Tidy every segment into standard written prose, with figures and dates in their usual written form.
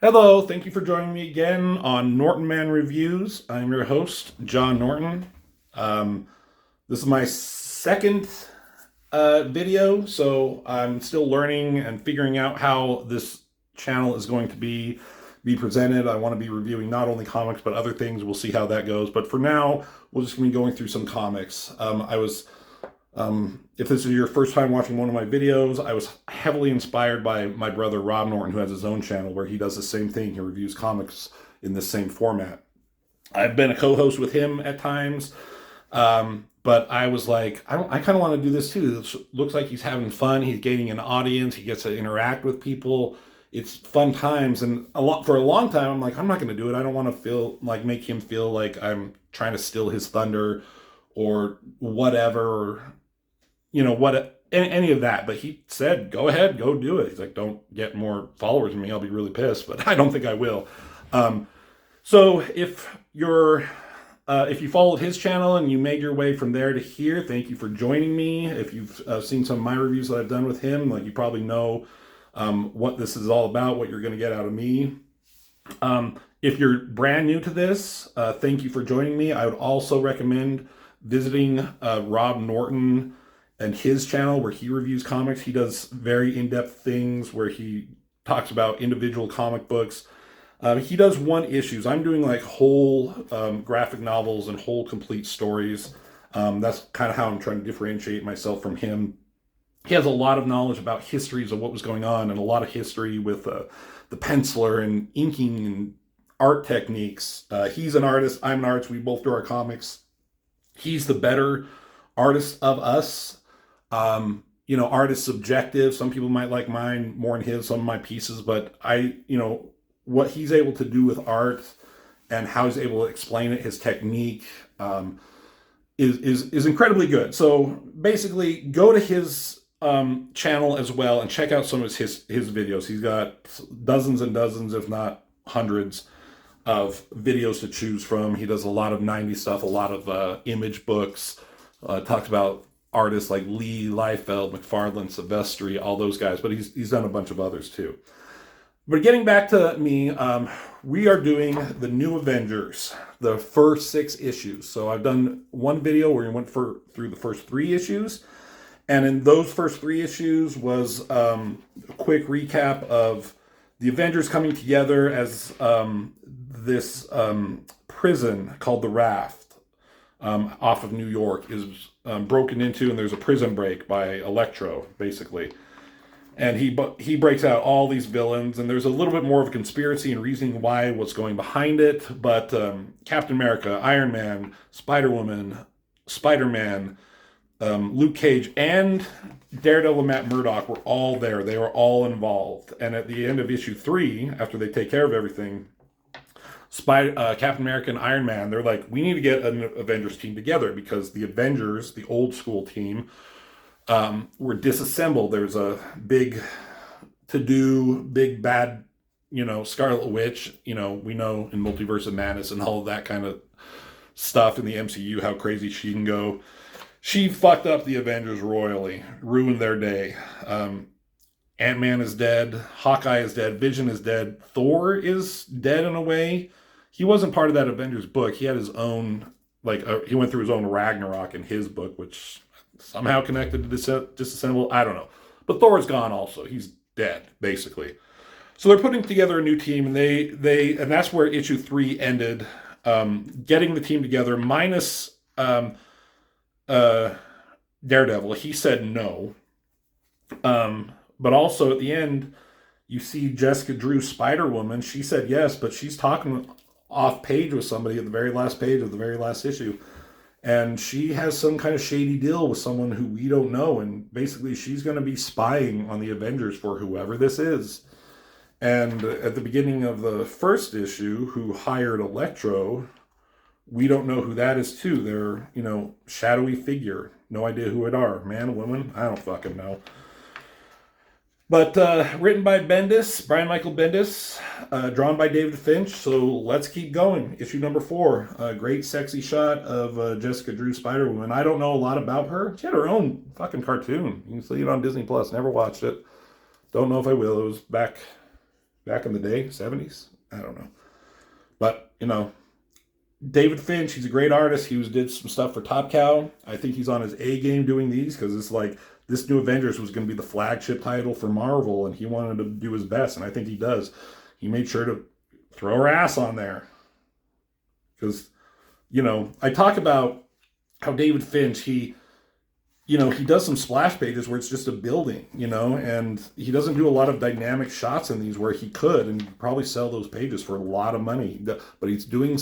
Hello, thank you for joining me again on Norton Man Reviews. I'm your host, John Norton. Um, this is my second video, so I'm still learning and figuring out how this channel is going to be presented. I want to be reviewing not only comics but other things. We'll see how that goes. But for now, we'll just be going through some comics. If this is your first time watching one of my videos, I was heavily inspired by my brother Rob Norton, who has his own channel where he does the same thing. He reviews comics in the same format. I've been a co-host with him at times, but I was like, I kind of want to do this too. It looks like he's having fun. He's gaining an audience. He gets to interact with people. It's fun times, and for a long time, I'm like, I'm not going to do it. I don't want to feel like make him feel like I'm trying to steal his thunder or whatever, any of that. But he said, go ahead, go do it. He's like, don't get more followers than me, I'll be really pissed, but I don't think I will. So if you followed his channel and you made your way from there to here, thank you for joining me. If you've seen some of my reviews that I've done with him, like, you probably know what this is all about, what you're going to get out of me. If you're brand new to this, thank you for joining me. I would also recommend visiting Rob Norton and his channel where he reviews comics. He does very in-depth things where he talks about individual comic books. He does one issues. I'm doing like whole graphic novels and whole complete stories. That's kind of how I'm trying to differentiate myself from him. He has a lot of knowledge about histories of what was going on and a lot of history with the penciler and inking and art techniques. He's an artist. I'm an artist. We both do our comics. He's the better artist of us. Art is subjective. Some people might like mine more than his, some of my pieces, but what he's able to do with art and how he's able to explain it, his technique, is incredibly good. So basically, go to his channel as well and check out some of his videos. He's got dozens and dozens, if not hundreds, of videos to choose from. He does a lot of 90s stuff, a lot of image books, talks about artists like Lee, Liefeld, McFarlane, Silvestri, all those guys, but he's done a bunch of others too. But getting back to me, we are doing the new Avengers, the first 6 issues. So I've done one video where we went through the first 3 issues, and in those first 3 issues was a quick recap of the Avengers coming together as this prison called the Raft off of New York is broken into, and there's a prison break by Electro, basically. And he breaks out all these villains, and there's a little bit more of a conspiracy and reasoning what's going behind it. But Captain America, Iron Man, Spider-Woman, Spider-Man, Luke Cage, and Daredevil and Matt Murdock were all there. They were all involved. And at the end of issue 3, after they take care of everything, Captain America and Iron Man, they're like, we need to get an Avengers team together because the Avengers, the old school team, were disassembled. There's a big to-do, big bad, Scarlet Witch. We know in Multiverse of Madness and all of that kind of stuff in the MCU how crazy she can go. She fucked up the Avengers royally, ruined their day. Ant-Man is dead. Hawkeye is dead. Vision is dead. Thor is dead in a way. He wasn't part of that Avengers book. He had his own, he went through his own Ragnarok in his book, which somehow connected to Disassemble. I don't know. But Thor's gone also. He's dead, basically. So they're putting together a new team, and and that's where issue 3 ended. Getting the team together, minus Daredevil. He said no. But also at the end, you see Jessica Drew, Spider-Woman. She said yes, but she's talking off page with somebody at the very last page of the very last issue. And she has some kind of shady deal with someone who we don't know. And basically she's going to be spying on the Avengers for whoever this is. And at the beginning of the first issue, who hired Electro, we don't know who that is too. They're, shadowy figure. No idea who it are. Man, woman? I don't fucking know. But written by Brian Michael Bendis, drawn by David Finch. So let's keep going. Issue number 4. A great sexy shot of Jessica Drew, Spider-Woman. I don't know a lot about her. She had her own fucking cartoon. You can see it on Disney Plus. Never watched it. Don't know if I will. It was back back in the day, 70s. I don't know. But, David Finch, he's a great artist. Did some stuff for Top Cow. I think he's on his A game doing these because it's like this new Avengers was going to be the flagship title for Marvel, and he wanted to do his best, and I think he does. He made sure to throw her ass on there because, I talk about how David Finch, he does some splash pages where it's just a building, and he doesn't do a lot of dynamic shots in these where he could and probably sell those pages for a lot of money, but he's doing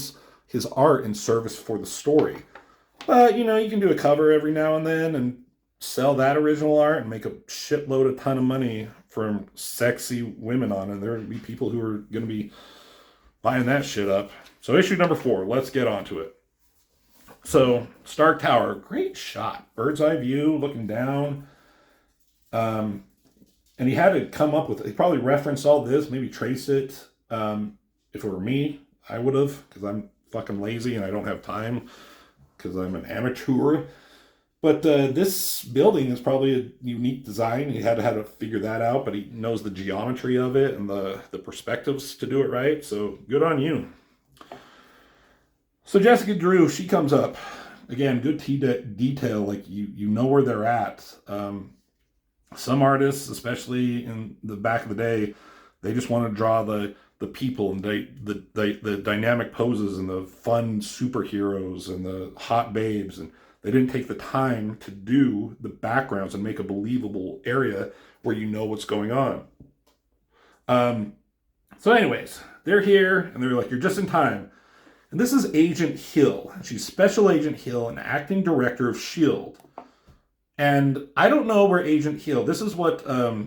his art in service for the story. But, you can do a cover every now and then and sell that original art and make a shitload of ton of money from sexy women on it. And there will be people who are going to be buying that shit up. So issue number 4, let's get on to it. So Stark Tower, great shot. Bird's eye view, looking down. And he had to come up with, he probably referenced all this, maybe trace it. If it were me, I would have, because I'm fucking lazy and I don't have time because I'm an amateur. But this building is probably a unique design. He had to figure that out, but he knows the geometry of it and the perspectives to do it right. So good on you. So Jessica Drew, she comes up. Again, good detail, like you know where they're at. Some artists, especially in the back of the day, they just want to draw the people and the dynamic poses and the fun superheroes and the hot babes, and they didn't take the time to do the backgrounds and make a believable area where you know what's going on. So anyways, they're here and they're like, you're just in time. And this is Agent Hill. She's Special Agent Hill, an acting director of S.H.I.E.L.D. And I don't know where Agent Hill, this is what,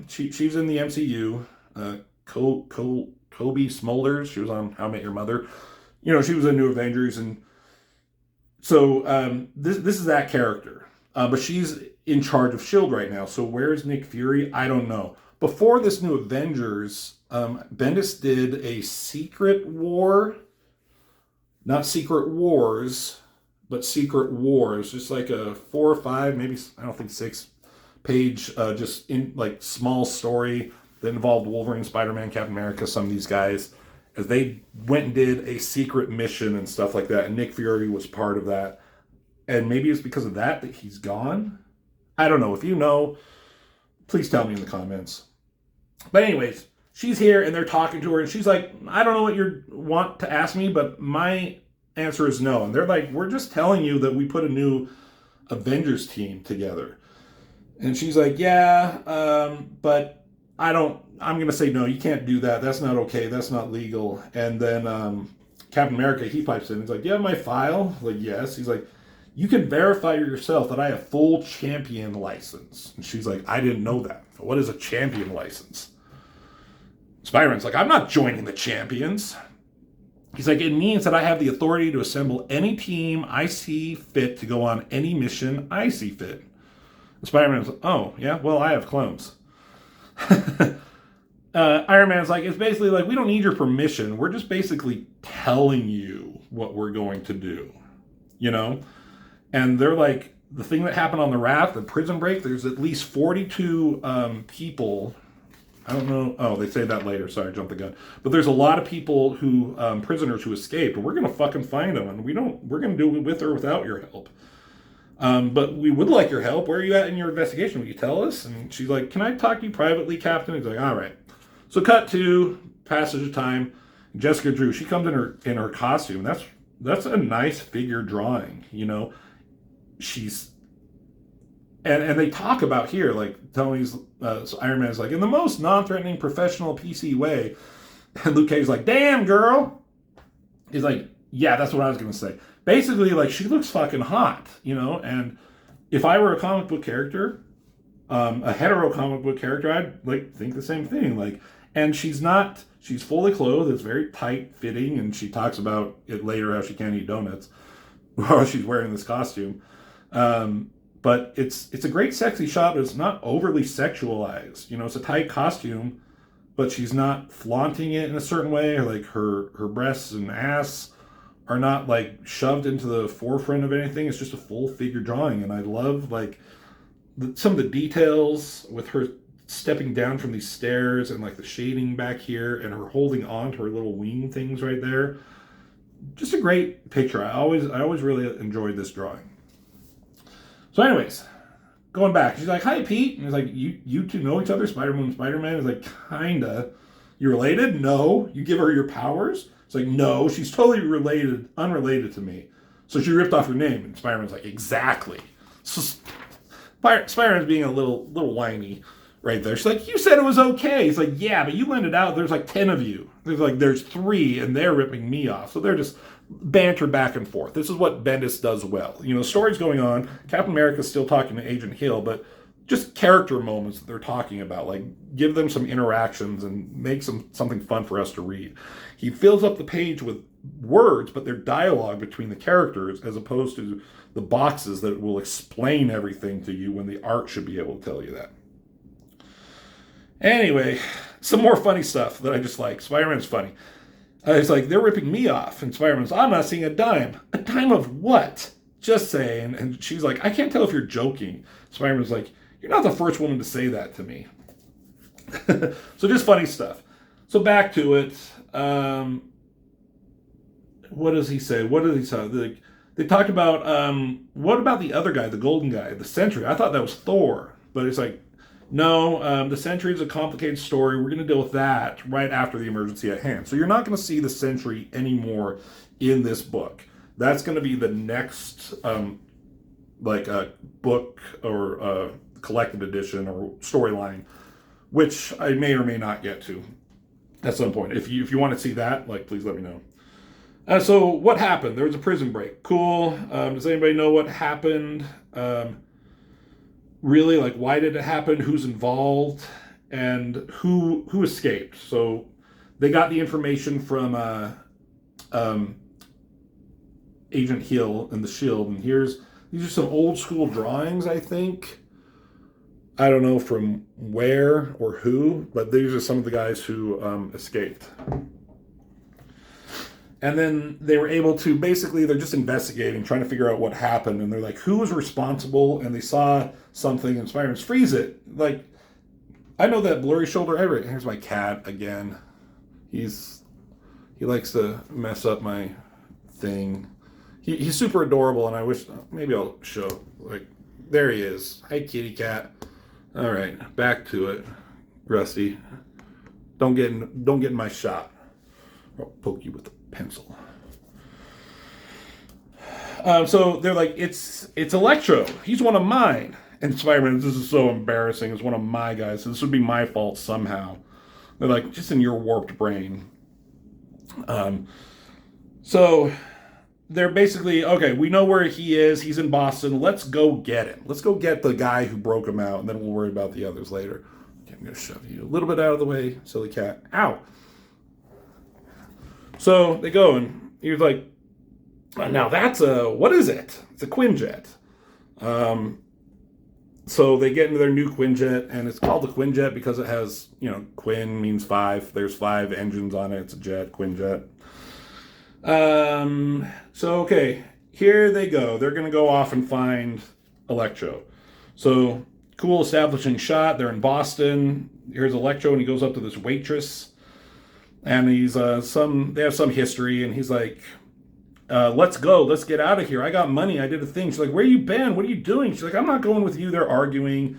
she's in the MCU, Kobe Smulders, she was on How I Met Your Mother. She was in New Avengers, and so this is that character. But she's in charge of S.H.I.E.L.D. right now. So where's Nick Fury? I don't know. Before this New Avengers, Bendis did a Secret War, not Secret Wars, but Secret Wars, just like a 4 or 5, maybe, I don't think 6 page, just in like small story that involved Wolverine, Spider-Man, Captain America, some of these guys, as they went and did a secret mission and stuff like that. And Nick Fury was part of that. And maybe it's because of that he's gone. I don't know. If you know, please tell me in the comments. But anyways, she's here and they're talking to her and she's like, I don't know what you want to ask me, but my answer is no. And they're like, we're just telling you that we put a new Avengers team together. And she's like, yeah, but I'm going to say, no, you can't do that. That's not okay. That's not legal. And then Captain America, he pipes in. He's like, do you have my file? Like, yes. He's like, you can verify yourself that I have full champion license. And she's like, I didn't know that. What is a champion license? Spider-Man's like, I'm not joining the champions. He's like, it means that I have the authority to assemble any team I see fit to go on any mission I see fit. And Spider-Man's like, oh, yeah, well, I have clones. Iron Man's like, it's basically like, we don't need your permission. We're just basically telling you what we're going to do, And they're like, the thing that happened on the raft, the prison break, there's at least 42 people. I don't know. Oh, they say that later. Sorry, I jumped the gun. But there's a lot of people who, prisoners who escaped, and we're going to fucking find them. And we're going to do it with or without your help. But we would like your help. Where are you at in your investigation? Will you tell us? And she's like, can I talk to you privately, Captain? He's like, all right. So cut to passage of time. Jessica Drew, she comes in her costume. That's a nice figure drawing, She's and they talk about here, like Tony's so Iron Man's like, in the most non-threatening professional PC way. And Luke Cage's like, damn girl. He's like, yeah, that's what I was gonna say. Basically, like, she looks fucking hot, and if I were a comic book character, a hetero comic book character, I'd like think the same thing. Like, and she's fully clothed, it's very tight fitting, and she talks about it later how she can't eat donuts while she's wearing this costume. But it's a great sexy shot, but it's not overly sexualized. It's a tight costume, but she's not flaunting it in a certain way, or like her breasts and ass are not like shoved into the forefront of anything. It's just a full figure drawing, and I love like some of the details with her stepping down from these stairs and like the shading back here and her holding on to her little wing things right there. Just a great picture. I always really enjoyed this drawing. So anyways, going back, she's like, "Hi, Pete." And he's like, you two know each other, Spider-Man and Spider-Man? He's like, "Kinda." "You related?" "No." "You give her your powers?" It's like, "No, she's totally unrelated to me. So she ripped off your name." And Spider-Man's like, "Exactly." So Spider-Man's being a little whiny right there. She's like, "You said it was okay." He's like, "Yeah, but you lent it out. There's like 10 of you. There's 3, and they're ripping me off." So they're just banter back and forth. This is what Bendis does well. You know, the story's going on. Captain America's still talking to Agent Hill, but just character moments that they're talking about. Like, give them some interactions and make something fun for us to read. He fills up the page with words, but they're dialogue between the characters as opposed to the boxes that will explain everything to you when the art should be able to tell you that. Anyway, some more funny stuff that I just like. Spider-Man's funny. It's like, "They're ripping me off." And Spider-Man's, "I'm not seeing a dime." "A dime of what?" "Just saying." And she's like, "I can't tell if you're joking." Spider-Man's like, "You're not the first woman to say that to me." So just funny stuff. So back to it. What does he say? They talked about, what about the other guy, the golden guy, the Sentry? I thought that was Thor. But it's like, no, the Sentry is a complicated story. We're going to deal with that right after the emergency at hand. So you're not going to see the Sentry anymore in this book. That's going to be the next, book or collected edition or storyline, which I may or may not get to at some point. If you want to see that, please let me know. So what happened? There was a prison break. Cool. Does anybody know what happened? Really, why did it happen? Who's involved? And who escaped? So they got the information from Agent Hill and the Shield. And these are some old school drawings, I think. I don't know from where or who, but these are some of the guys who escaped. And then they were able to, basically, they're just investigating, trying to figure out what happened. And they're like, who was responsible? And they saw something, and Spider-Man's, "Freeze it." I know that blurry shoulder. Here's my cat again. He likes to mess up my thing. He's super adorable, and I wish, maybe I'll show, there he is. Hey, kitty cat. All right, back to it. Rusty, don't get in my shot. I'll poke you with a pencil. So they're like, it's Electro. He's one of mine. And Spider-Man, "This is so embarrassing. It's one of my guys. So this would be my fault somehow." They're like, "Just in your warped brain." So they're basically, "Okay, we know where he is. He's in Boston. Let's go get him. Let's go get the guy who broke him out, and then we'll worry about the others later." Okay, I'm going to shove you a little bit out of the way, silly cat. Ow. So they go, and he was like, "Now that's what is it?" "It's a Quinjet." So they get into their new Quinjet, and it's called the Quinjet because it has, Quin means 5. There's 5 engines on it. It's a jet, Quinjet. So, okay, here they go. They're going to go off and find Electro. So, cool establishing shot. They're in Boston. Here's Electro, and he goes up to this waitress. And he's, they have some history, and he's like, "Let's go. Let's get out of here. I got money. I did a thing." She's like, "Where you been? What are you doing?" She's like, "I'm not going with you." They're arguing.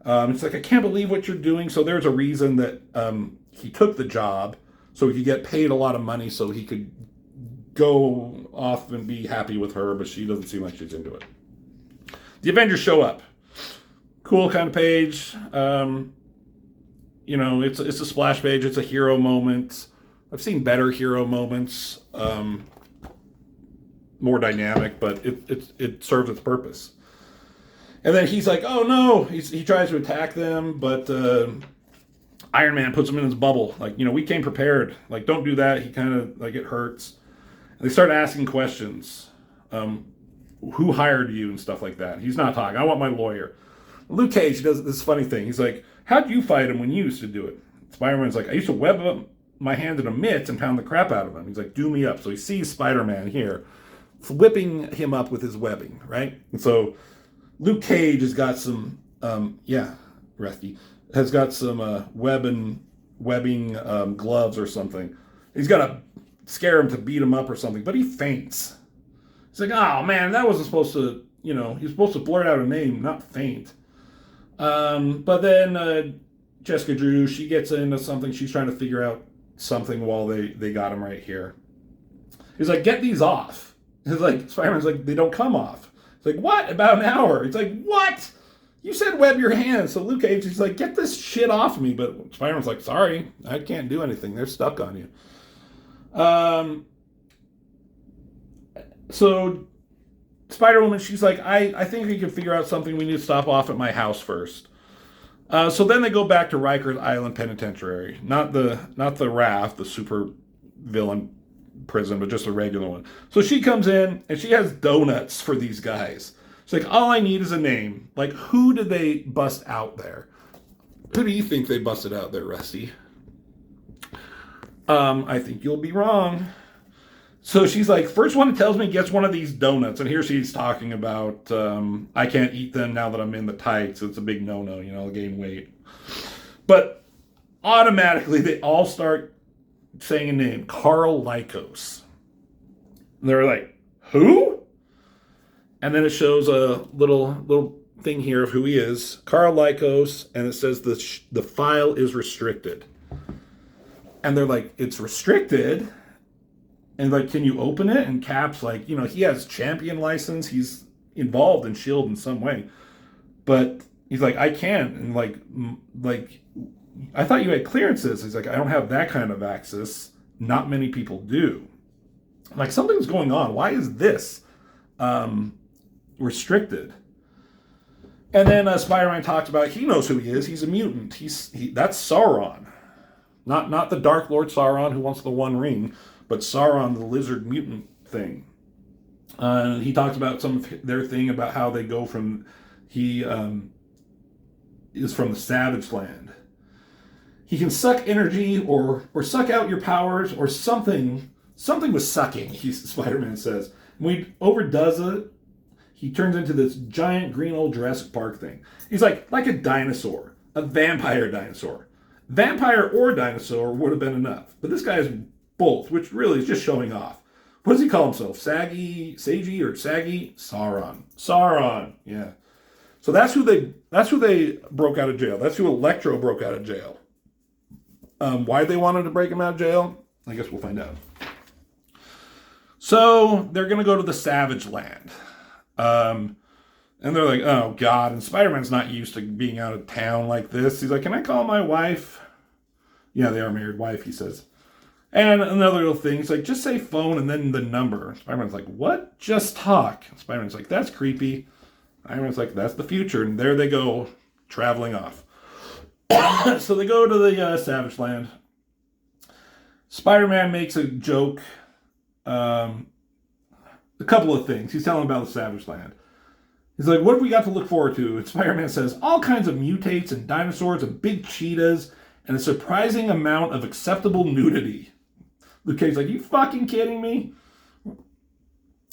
It's like, "I can't believe what you're doing." So there's a reason that he took the job, so he could get paid a lot of money so he could go off and be happy with her, but she doesn't seem like she's into it. The Avengers show up. Cool kind of page. It's a splash page. It's a hero moment. I've seen better hero moments. More dynamic, but it serves its purpose. And then he's like, "Oh no!" He tries to attack them, but Iron Man puts him in his bubble. We came prepared. Don't do that. He kind of it hurts. And they start asking questions. Who hired you and stuff like that? He's not talking. "I want my lawyer." Luke Cage does this funny thing. He's like, "How'd you fight him when you used to do it?" Spider-Man's like, "I used to web up my hand in a mitt and pound the crap out of him." He's like, "Do me up." So he sees Spider-Man here, whipping him up with his webbing, right? And so Luke Cage has got some, Rusty, has got some webbing gloves or something. He's got to scare him to beat him up or something, but he faints. It's like, oh man, that wasn't supposed to, he's supposed to blurt out a name, not faint. But then Jessica Drew, she gets into something. She's trying to figure out something while they got him right here. He's like, get these off. He's like, Spider-Man's like, they don't come off. It's like, what? About an hour. It's like, what? You said web your hands. So Luke Cage, he's like, get this shit off me. But Spider-Man's like, sorry, I can't do anything. They're stuck on you. So Spider-Woman, she's like, I think we can figure out something. We need to stop off at my house first. So then they go back to Rikers Island Penitentiary, not the Raft, the super villain prison, but just a regular one. So she comes in and she has donuts for these guys. It's like, all I need is a name. Like, who did they bust out there? Who do you think they busted out there, Rusty? I think you'll be wrong. So she's like, first one that tells me gets one of these donuts. And here she's talking about, I can't eat them now that I'm in the tights. It's a big no-no, I'll gain weight. But automatically they all start saying a name, Carl Lycos. And they're like, who? And then it shows a little thing here of who he is, Carl Lycos, and it says the file is restricted. And they're like, it's restricted? And like, can you open it? And Cap's like, he has champion license. He's involved in S.H.I.E.L.D. in some way. But he's like, I can't. And like, I thought you had clearances. He's like, I don't have that kind of access. Not many people do. I'm like, something's going on. Why is this restricted? And then Spider-Man talks about, he knows who he is. He's a mutant. That's Sauron. Not the Dark Lord Sauron who wants the One Ring, but Sauron, the lizard mutant thing. He talks about some of their thing about how they go from, he is from the Savage Land. He can suck energy or suck out your powers or something with sucking, Spider-Man says. When he overdoes it, he turns into this giant green old Jurassic Park thing. He's like a dinosaur, a vampire dinosaur. Vampire or dinosaur would have been enough. But this guy is both, which really is just showing off. What does he call himself? Saggy? Sauron. Yeah. So that's who they broke out of jail. That's who Electro broke out of jail. Why they wanted to break him out of jail? I guess we'll find out. So they're going to go to the Savage Land. And they're like, oh, God. And Spider-Man's not used to being out of town like this. He's like, can I call my wife? Yeah, they are married wife, he says. And another little thing, he's like, just say phone and then the number. Spider-Man's like, what? Just talk. Spider-Man's like, that's creepy. Spider-Man's like, that's the future. And there they go, traveling off. So they go to the Savage Land. Spider-Man makes a joke. A couple of things. He's telling about the Savage Land. He's like, what have we got to look forward to? And Spider-Man says, all kinds of mutates and dinosaurs and big cheetahs and a surprising amount of acceptable nudity. Luke Cage's like, you fucking kidding me?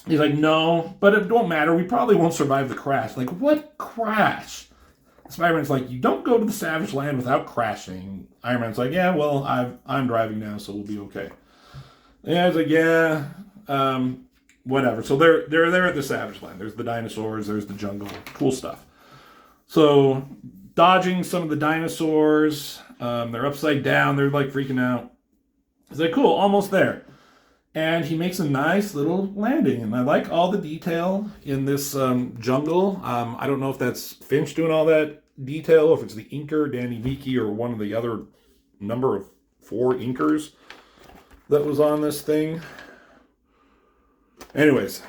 He's like, no, but it don't matter. We probably won't survive the crash. Like, what crash? Spider-Man's like, you don't go to the Savage Land without crashing. Iron Man's like, yeah, well, I'm driving now, so we'll be okay. Yeah, he's like, yeah, whatever. So they're there at the Savage Land. There's the dinosaurs. There's the jungle. Cool stuff. So dodging some of the dinosaurs. They're upside down. They're like freaking out. He's like, cool, almost there. And he makes a nice little landing. And I like all the detail in this jungle. I don't know if that's Finch doing all that detail, or if it's the inker, Danny Viki, or one of the other number of 4 inkers that was on this thing. Anyways,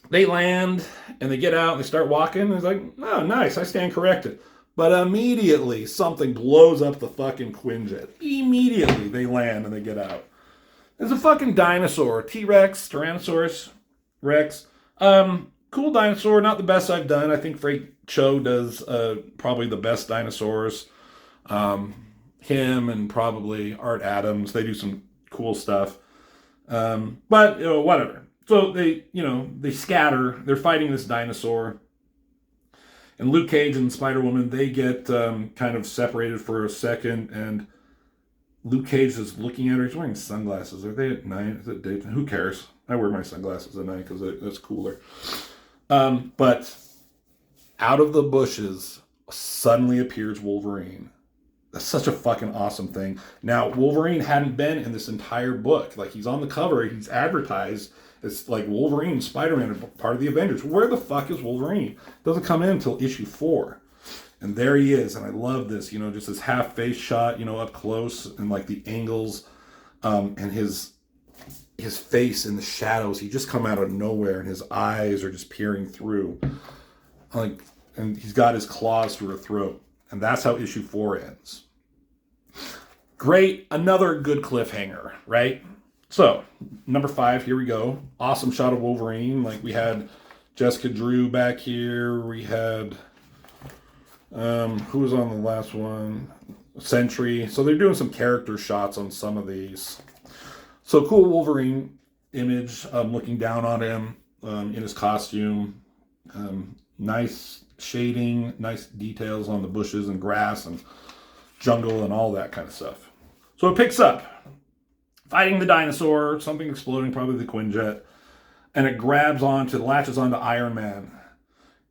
they land and they get out and they start walking. And it's like, oh, nice, I stand corrected. But immediately something blows up the fucking Quinjet. Immediately they land and they get out. There's a fucking dinosaur, T-Rex, Tyrannosaurus Rex. Cool dinosaur, not the best I've done. I think Frank Cho does probably the best dinosaurs. Him and probably Art Adams, they do some cool stuff. But whatever. So they scatter. They're fighting this dinosaur. And Luke Cage and Spider-Woman, they get kind of separated for a second, and Luke Cage is looking at her. He's wearing sunglasses. Are they at night? Is it daytime? Who cares? I wear my sunglasses at night because it's cooler. But out of the bushes suddenly appears Wolverine. That's such a fucking awesome thing. Now, Wolverine hadn't been in this entire book. Like, he's on the cover. He's advertised. It's like Wolverine and Spider-Man are part of the Avengers. Where the fuck is Wolverine? Doesn't come in until issue 4. And there he is. And I love this, just this half-face shot, up close, and like the angles, and his face in the shadows. He just come out of nowhere, and his eyes are just peering through. And he's got his claws through her throat. And that's how issue 4 ends. Great. Another good cliffhanger, right? So, number 5, here we go. Awesome shot of Wolverine. Like, we had Jessica Drew back here. We had, who was on the last one? Sentry. So they're doing some character shots on some of these. So, cool Wolverine image, looking down on him in his costume. Nice shading, nice details on the bushes and grass and jungle and all that kind of stuff. So it picks up. Fighting the dinosaur, something exploding, probably the Quinjet, and it latches onto Iron Man.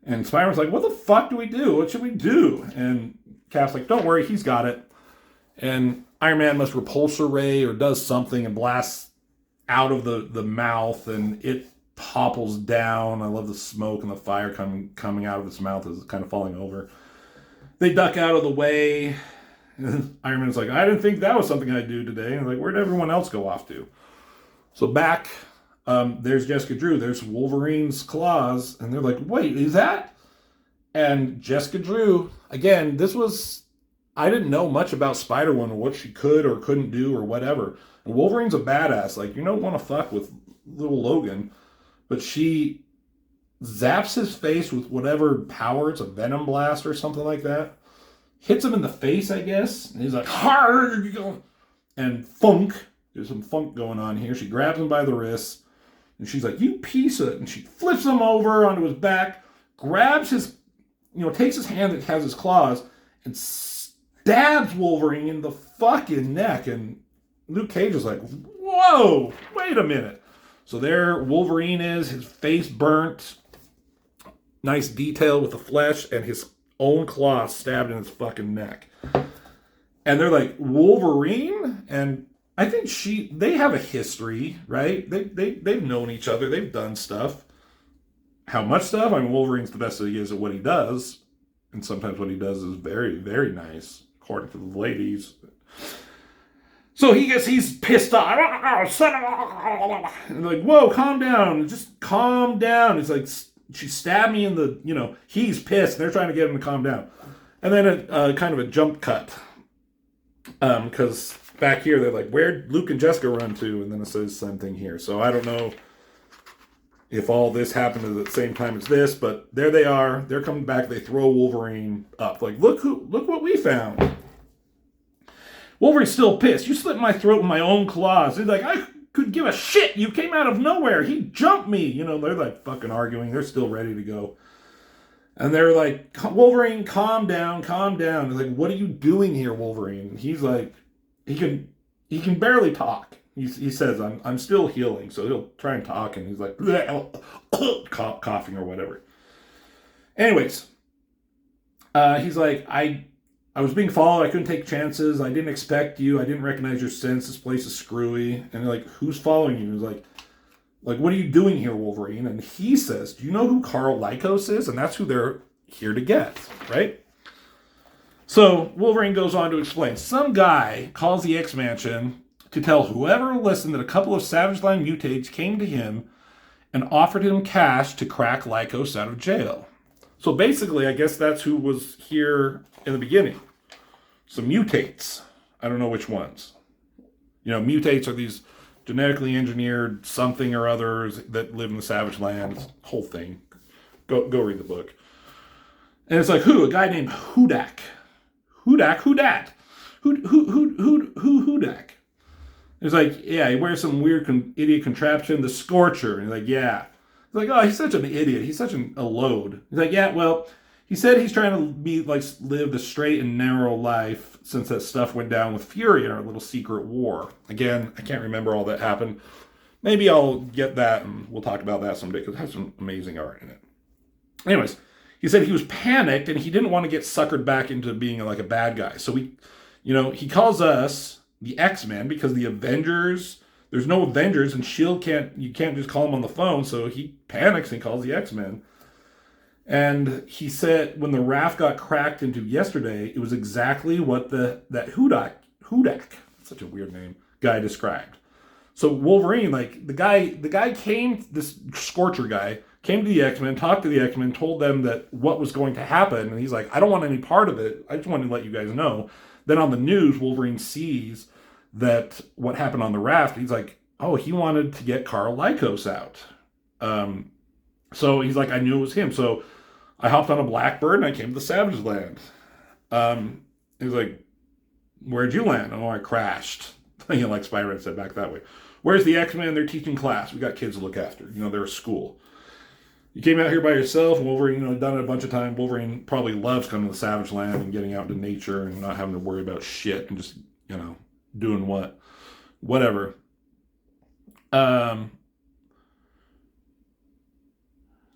And Spider-Man's like, what the fuck do we do? What should we do? And Cap's like, don't worry, he's got it. And Iron Man must repulse a ray or does something and blasts out of the mouth, and it topples down. I love the smoke and the fire coming out of its mouth as it's kind of falling over. They duck out of the way. And Iron Man's like, I didn't think that was something I'd do today. And like, where'd everyone else go off to? So back, there's Jessica Drew. There's Wolverine's claws. And they're like, wait, is that? And Jessica Drew, again, I didn't know much about Spider-Woman, what she could or couldn't do or whatever. And Wolverine's a badass. Like, you don't want to fuck with little Logan. But she zaps his face with whatever power. It's a venom blast or something like that. Hits him in the face, I guess. And he's like, hard. And funk. There's some funk going on here. She grabs him by the wrists. And she's like, you piece of it. And she flips him over onto his back. Grabs his, takes his hand that has his claws. And stabs Wolverine in the fucking neck. And Luke Cage is like, whoa, wait a minute. So there Wolverine is. His face burnt. Nice detail with the flesh. And his own claw stabbed in his fucking neck. And they're like, Wolverine? And I think they have a history, right? They've known each other. They've done stuff. How much stuff? I mean, Wolverine's the best that he is at what he does. And sometimes what he does is very, very nice, according to the ladies. So he's pissed off. And like, whoa, calm down. Just calm down. It's like, she stabbed me in the, he's pissed. They're trying to get him to calm down. And then kind of a jump cut. Because back here, they're like, where'd Luke and Jessica run to? And then it says the same thing here. So I don't know if all this happened at the same time as this, but there they are. They're coming back. They throw Wolverine up. Like, look what we found. Wolverine's still pissed. You slit my throat with my own claws. He's like, I could give a shit. You came out of nowhere. He jumped me. They're like fucking arguing. They're still ready to go. And they're like, Wolverine, calm down, calm down. They're like, what are you doing here, Wolverine? He's like, he can barely talk. He says, I'm still healing. So he'll try and talk. And he's like, coughing or whatever. Anyways, he's like, I was being followed. I couldn't take chances. I didn't expect you. I didn't recognize your sense. This place is screwy. And they're like, who's following you? He's like, what are you doing here, Wolverine? And he says, do you know who Carl Lycos is? And that's who they're here to get, right? So Wolverine goes on to explain. Some guy calls the X-Mansion to tell whoever will listen that a couple of Savage Land mutates came to him and offered him cash to crack Lycos out of jail. So basically, I guess that's who was here in the beginning. Some mutates. I don't know which ones. Mutates are these genetically engineered something or others that live in the Savage Land. Whole thing. Go read the book. And it's like, who? A guy named Hudak. Hudak? Who dat? Hudak? It's like, yeah, he wears some weird idiot contraption, the Scorcher. And he's like, yeah. He's like, oh, he's such an idiot. He's such a load. He's like, yeah, well, He said he's trying to be like live the straight and narrow life since that stuff went down with Fury in our little secret war. Again, I can't remember all that happened. Maybe I'll get that and we'll talk about that someday because it has some amazing art in it. Anyways, he said he was panicked and he didn't want to get suckered back into being like a bad guy. So he calls us the X-Men because the Avengers, there's no Avengers and S.H.I.E.L.D. you can't just call him on the phone. So he panics and calls the X-Men. And he said when the raft got cracked into yesterday, it was exactly what that Hudak, such a weird name, guy described. So Wolverine, like the guy came, this Scorcher guy, came to the X-Men, talked to the X-Men, told them that what was going to happen, and he's like, I don't want any part of it. I just want to let you guys know. Then on the news, Wolverine sees that what happened on the raft. He's like, oh, he wanted to get Carl Lycos out. So he's like, I knew it was him. So I hopped on a Blackbird and I came to the Savage Land. He's like, where'd you land? Oh, I crashed. Like Spider-Man said back that way. Where's the X-Men? They're teaching class. We got kids to look after. They're a school. You came out here by yourself, and Wolverine, done it a bunch of times. Wolverine probably loves coming to the Savage Land and getting out into nature and not having to worry about shit and just, doing whatever.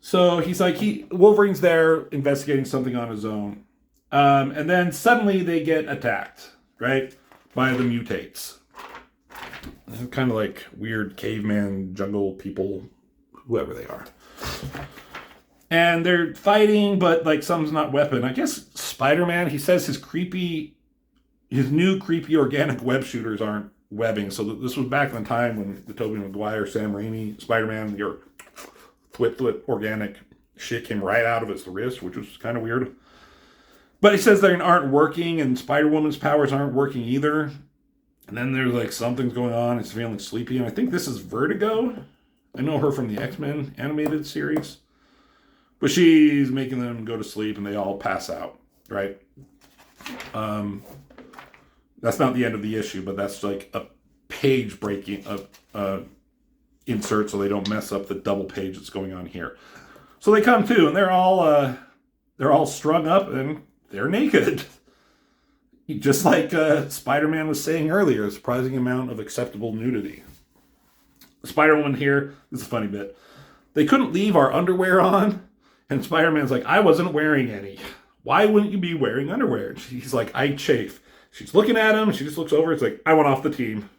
So he's like, Wolverine's there investigating something on his own. And then suddenly they get attacked, right? By the mutates. They're kind of like weird caveman jungle people, whoever they are. And they're fighting, but like something's not weapon. I guess Spider-Man, he says his new creepy organic web shooters aren't webbing. So this was back in the time when the Tobey Maguire, Sam Raimi, Spider-Man, your thwip organic shit came right out of its wrist, which was kind of weird. But he says they aren't working, and Spider-Woman's powers aren't working either. And then there's like something's going on. It's feeling sleepy. And I think this is Vertigo. I know her from the X-Men animated series. But she's making them go to sleep and they all pass out, right? That's not the end of the issue, but that's like a page breaking insert so they don't mess up the double page that's going on here. So they come to and they're all strung up and they're naked. Just like Spider-Man was saying earlier, a surprising amount of acceptable nudity. Spider-Woman here, this is a funny bit. They couldn't leave our underwear on, and Spider-Man's like, I wasn't wearing any. Why wouldn't you be wearing underwear? He's like, I chafe. She's looking at him, she just looks over, it's like, I want off the team.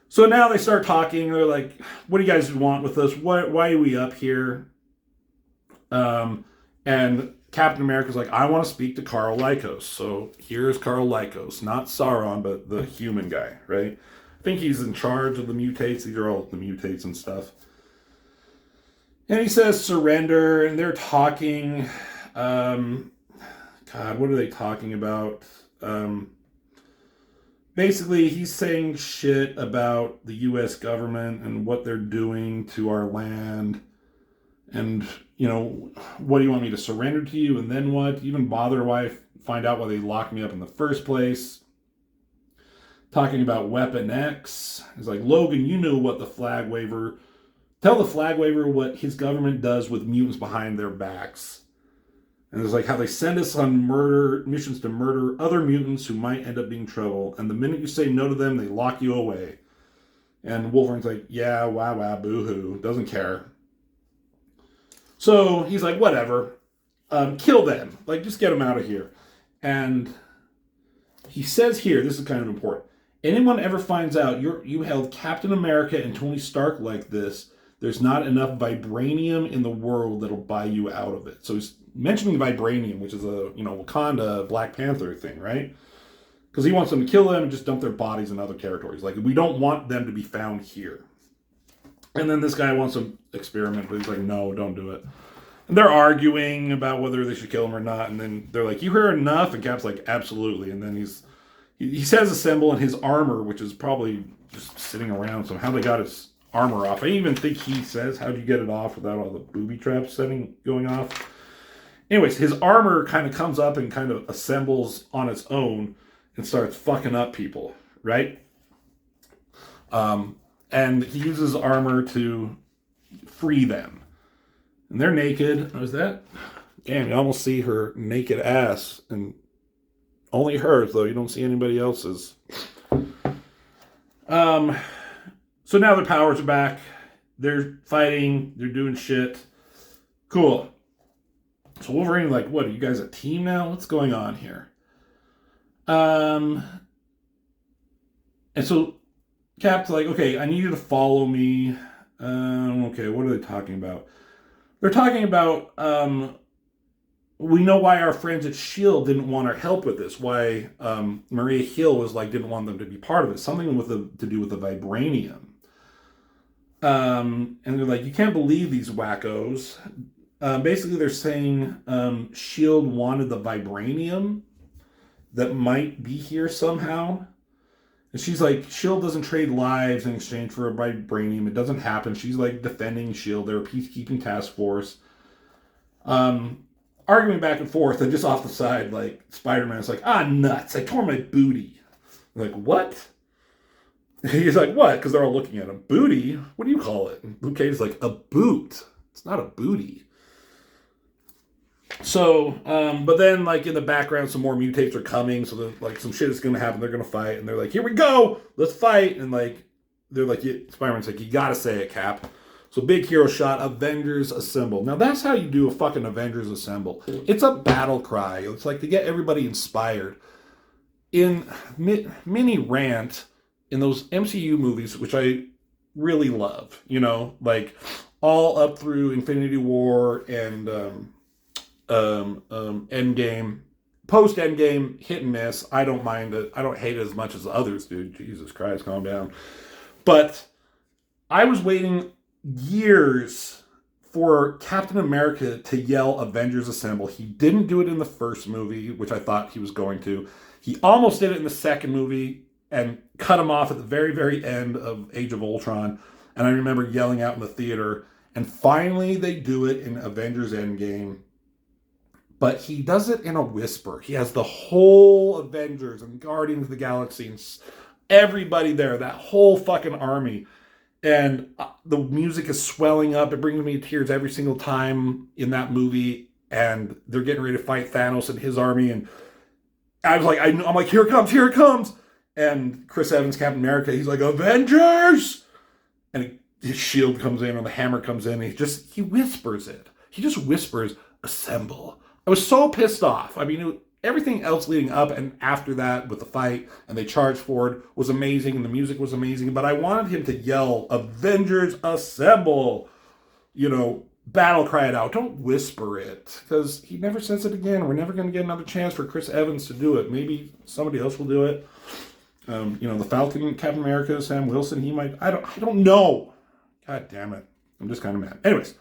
So now they start talking, they're like, what do you guys want with us? Why are we up here? And Captain America's like, I want to speak to Carl Lycos. So here's Carl Lycos, not Sauron, but the human guy, right? I think he's in charge of the mutates. These are all the mutates and stuff. And he says surrender, and they're talking. God, what are they talking about? Basically, he's saying shit about the U.S. government and what they're doing to our land. And, what do you want me to surrender to you? And then what? Even bother why find out why they locked me up in the first place. Talking about Weapon X. It's like, Logan, you know what the flag waver... Tell the flag waver what his government does with mutants behind their backs. And it's like how they send us on missions to murder other mutants who might end up being trouble. And the minute you say no to them, they lock you away. And Wolverine's like, yeah, wow, boo-hoo. Doesn't care. So he's like, whatever. Kill them. Like, just get them out of here. And he says here, this is kind of important. Anyone ever finds out you held Captain America and Tony Stark like this, there's not enough vibranium in the world that'll buy you out of it. So he's mentioning vibranium, which is a, Wakanda Black Panther thing, right? Because he wants them to kill them and just dump their bodies in other territories. Like, we don't want them to be found here. And then this guy wants to experiment, but he's like, no, don't do it. And they're arguing about whether they should kill him or not. And then they're like, you heard enough? And Cap's like, absolutely. And then he says assemble, and his armor, which is probably just sitting around. So how they got his armor off. I even think he says, how'd you get it off without all the booby traps going off? Anyways, his armor kind of comes up and kind of assembles on its own and starts fucking up people, right? And he uses armor to free them. And they're naked. Oh, is that? Damn, you almost see her naked ass, and only hers, though. You don't see anybody else's. Um, so now their powers are back. They're fighting. They're doing shit. Cool. So Wolverine, like, what? Are you guys a team now? What's going on here? And so Cap's like, okay, I need you to follow me. Okay, what are they talking about? They're talking about we know why our friends at S.H.I.E.L.D. didn't want our help with this. Why Maria Hill was like, didn't want them to be part of it. Something with to do with the vibranium. And they're like, you can't believe these wackos. Basically, they're saying S.H.I.E.L.D. wanted the vibranium that might be here somehow. And she's like, S.H.I.E.L.D. doesn't trade lives in exchange for a vibranium. It doesn't happen. She's like defending S.H.I.E.L.D. They're a peacekeeping task force. Arguing back and forth, and just off the side, like, Spider-Man's like, nuts, I tore my booty. I'm like, what? He's like, what? Because they're all looking at him. Booty? What do you call it? And Luke Cage is like, a boot. It's not a booty. So, but then, like, in the background, some more mutates are coming, so like some shit is going to happen. They're going to fight, and they're like, here we go, let's fight. And like, they're like, Spider-Man's like, you got to say it, Cap. So big hero shot, Avengers Assemble. Now that's how you do a fucking Avengers Assemble. It's a battle cry. It's like to get everybody inspired. In mini rant, in those MCU movies, which I really love, you know, like all up through Infinity War and Endgame. Post Endgame, hit and miss. I don't mind it. I don't hate it as much as others do. Jesus Christ, calm down. But I was waiting years for Captain America to yell Avengers Assemble. He didn't do it in the first movie, which I thought he was going to. He almost did it in the second movie and cut him off at the very, very end of Age of Ultron. And I remember yelling out in the theater. And finally they do it in Avengers Endgame. But he does it in a whisper. He has the whole Avengers and Guardians of the Galaxy and everybody there, that whole fucking army. And the music is swelling up. It brings me to tears every single time in that movie. And they're getting ready to fight Thanos and his army. And I was like, I'm like, here it comes, here it comes. And Chris Evans, Captain America, he's like, Avengers! And his shield comes in, or the hammer comes in. And he whispers it. He just whispers, assemble. I was so pissed off. I mean, everything else leading up and after that with the fight and they charged forward was amazing and the music was amazing, but I wanted him to yell, Avengers Assemble! You know, battle cry it out. Don't whisper it, because he never says it again. We're never going to get another chance for Chris Evans to do it. Maybe somebody else will do it. You know, the Falcon, Captain America, Sam Wilson, he might. I don't know. God damn it. I'm just kind of mad. Anyways,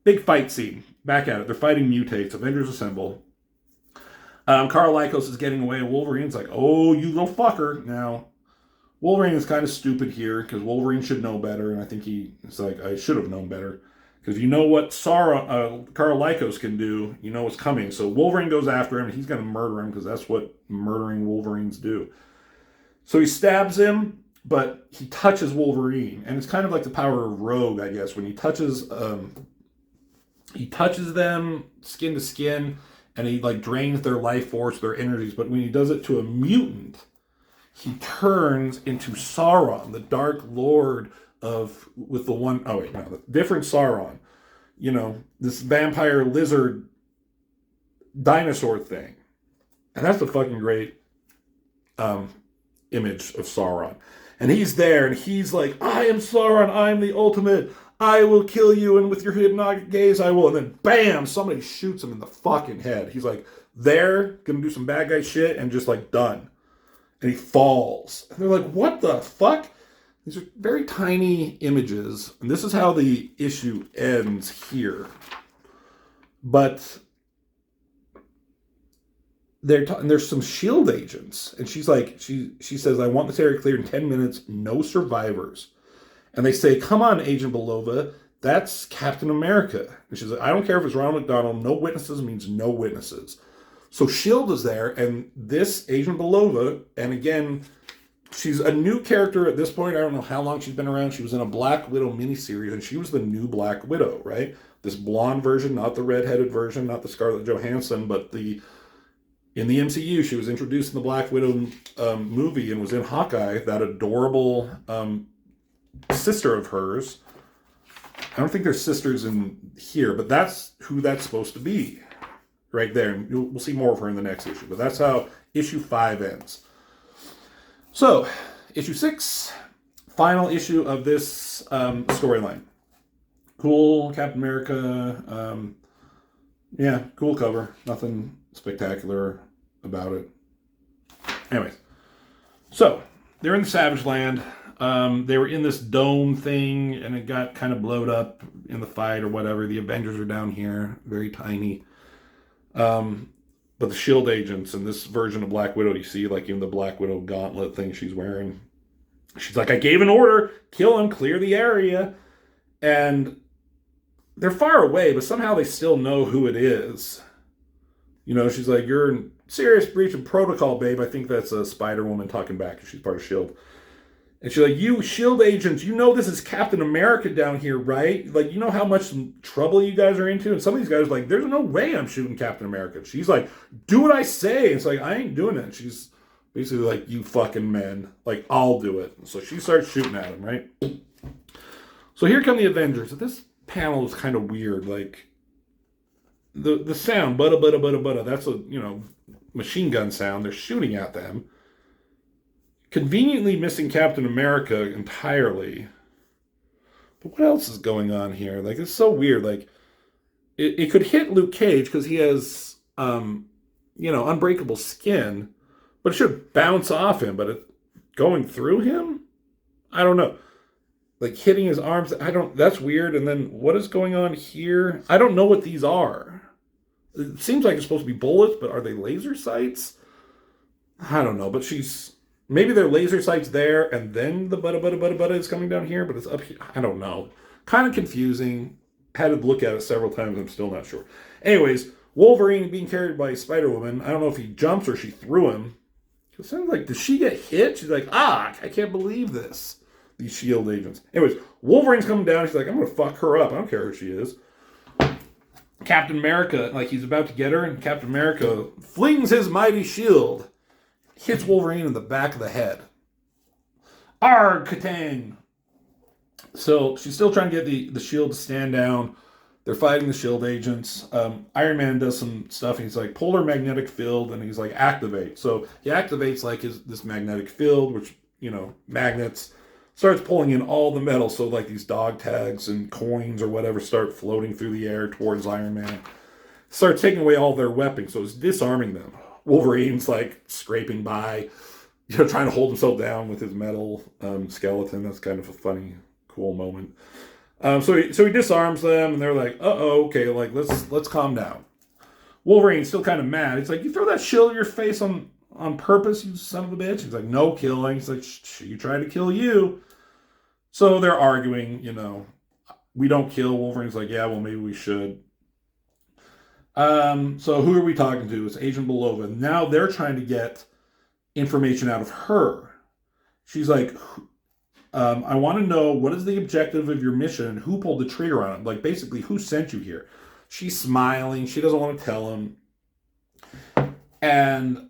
big fight scene. Back at it. They're fighting mutates. Avengers Assemble. Carl Lycos is getting away. Wolverine's like, oh, you little fucker. Now, Wolverine is kind of stupid here because Wolverine should know better. And I think it's like, I should have known better. Because you know what Carl Lycos can do. You know what's coming. So Wolverine goes after him and he's going to murder him because that's what murdering Wolverines do. So he stabs him, but he touches Wolverine. And it's kind of like the power of Rogue, I guess. When he touches them skin to skin, and he like drains their life force, their energies. But when he does it to a mutant, he turns into Sauron, the Dark Lord with the one, oh wait, no, the different Sauron. You know, this vampire lizard dinosaur thing. And that's a fucking great image of Sauron. And he's there, and he's like, I am Sauron, I am the ultimate. I will kill you, and with your hypnotic gaze, I will. And then, bam, somebody shoots him in the fucking head. He's like, there, gonna do some bad guy shit, and just like, done. And he falls. And they're like, what the fuck? These are very tiny images. And this is how the issue ends here. But there's some S.H.I.E.L.D. agents. And she's like, she says, I want this area cleared in 10 minutes, no survivors. And they say, come on, Agent Belova, that's Captain America. And she's like, I don't care if it's Ronald McDonald, no witnesses means no witnesses. So S.H.I.E.L.D. is there, and this Agent Belova, and again, she's a new character at this point. I don't know how long she's been around. She was in a Black Widow miniseries, and she was the new Black Widow, right? This blonde version, not the redheaded version, not the Scarlett Johansson, but in the MCU, she was introduced in the Black Widow movie and was in Hawkeye, that adorable sister of hers. I don't think there's sisters in here, but that's who that's supposed to be right there. And we'll see more of her in the next issue, but that's how issue 5 ends. So, issue 6, final issue of this storyline. Cool Captain America. Yeah, cool cover. Nothing spectacular about it. Anyways, so they're in the Savage Land. They were in this dome thing, and it got kind of blowed up in the fight or whatever. The Avengers are down here, very tiny. But the S.H.I.E.L.D. agents and this version of Black Widow, you see, like even the Black Widow gauntlet thing she's wearing. She's like, I gave an order, kill him, clear the area. And they're far away, but somehow they still know who it is. You know, she's like, you're in serious breach of protocol, babe. I think that's a Spider-Woman talking back. She's part of S.H.I.E.L.D. And she's like, you S.H.I.E.L.D. agents, you know this is Captain America down here, right? Like, you know how much trouble you guys are into? And some of these guys are like, there's no way I'm shooting Captain America. She's like, do what I say. And it's like, I ain't doing it. She's basically like, you fucking men. Like, I'll do it. So she starts shooting at him, right? So here come the Avengers. This panel is kind of weird. Like, the sound, butta, butta, butta, butta, that's a, machine gun sound. They're shooting at them. Conveniently missing Captain America entirely. But what else is going on here? Like, it's so weird. Like, it could hit Luke Cage because he has, unbreakable skin, but it should bounce off him. But going through him? I don't know. Like, hitting his arms, that's weird. And then what is going on here? I don't know what these are. It seems like it's supposed to be bullets, but are they laser sights? I don't know, but maybe they're laser sights there, and then the butta is coming down here, but it's up here. I don't know. Kind of confusing. Had to look at it several times. I'm still not sure. Anyways, Wolverine being carried by Spider-Woman. I don't know if he jumps or she threw him. It sounds like, did she get hit? She's like, I can't believe this. These S.H.I.E.L.D. agents. Anyways, Wolverine's coming down. She's like, I'm going to fuck her up. I don't care who she is. Captain America, like he's about to get her, and Captain America flings his mighty shield. Hits Wolverine in the back of the head. Arg, Katang! So she's still trying to get the shield to stand down. They're fighting the S.H.I.E.L.D. agents. Iron Man does some stuff. And he's like, polar magnetic field, and he's like, activate. So he activates like this magnetic field, which, magnets, starts pulling in all the metal. So like these dog tags and coins or whatever start floating through the air towards Iron Man. Starts taking away all their weapons. So it's disarming them. Wolverine's like scraping by, trying to hold himself down with his metal skeleton. That's kind of a funny, cool moment. So he disarms them, and they're like, okay, like let's calm down. Wolverine's still kind of mad. He's like, you throw that shield in your face on purpose, you son of a bitch. He's like, no killing. He's like, she tried to kill you. So they're arguing. We don't kill. Wolverine's like, yeah, well maybe we should. So who are we talking to? It's Agent Belova. Now they're trying to get information out of her. She's like, I want to know what is the objective of your mission and who pulled the trigger on it. Like, basically, who sent you here? She's smiling. She doesn't want to tell him. And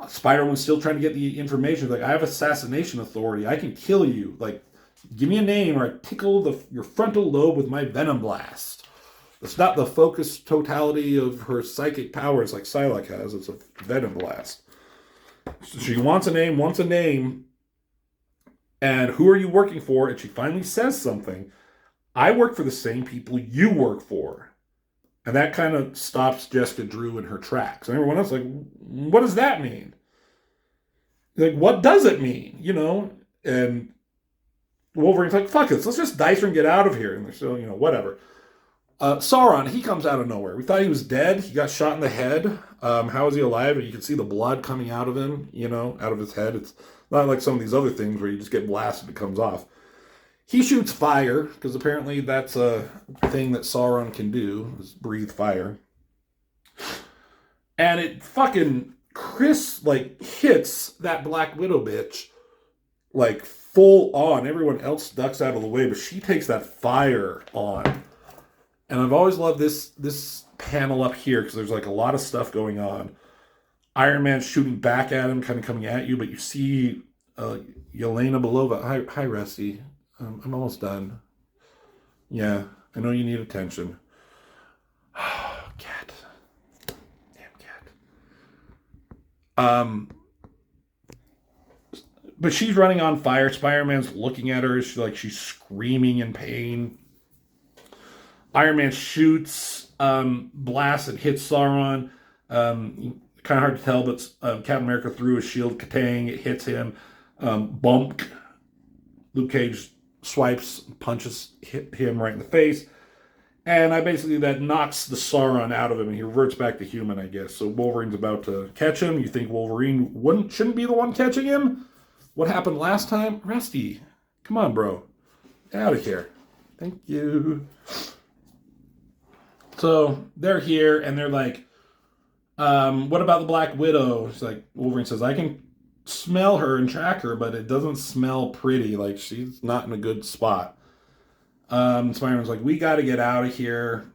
Spider-Woman's still trying to get the information. Like, I have assassination authority. I can kill you. Like, give me a name or I tickle your frontal lobe with my venom blast. It's not the focused totality of her psychic powers like Psylocke has. It's a venom blast. So she wants a name. And who are you working for? And she finally says something. I work for the same people you work for. And that kind of stops Jessica Drew in her tracks. And everyone else is like, what does that mean? Like, what does it mean? And Wolverine's like, fuck this. Let's just dice her and get out of here. And they're still, whatever. Sauron, he comes out of nowhere. We thought he was dead. He got shot in the head. How is he alive? You can see the blood coming out of him, out of his head. It's not like some of these other things where you just get blasted and it comes off. He shoots fire, because apparently that's a thing that Sauron can do, is breathe fire. And it fucking Chris like hits that Black Widow bitch like full on. Everyone else ducks out of the way, but she takes that fire on. And I've always loved this panel up here because there's like a lot of stuff going on. Iron Man shooting back at him, kind of coming at you, but you see Yelena Belova. Hi, Rusty. I'm almost done. Yeah, I know you need attention. Cat. Damn cat. But she's running on fire. Spider-Man's looking at her. She's screaming in pain. Iron Man shoots, blasts, and hits Sauron. Kind of hard to tell, but Captain America threw a shield, katang, it hits him. Bump. Luke Cage swipes, punches him right in the face. And that knocks the Sauron out of him, and he reverts back to human, I guess. So Wolverine's about to catch him. You think Wolverine shouldn't be the one catching him? What happened last time? Rusty, come on, bro. Get out of here. Thank you. So they're here, and they're like, what about the Black Widow? It's like, Wolverine says, I can smell her and track her, but it doesn't smell pretty. Like, she's not in a good spot. Spider-Man's like, we got to get out of here.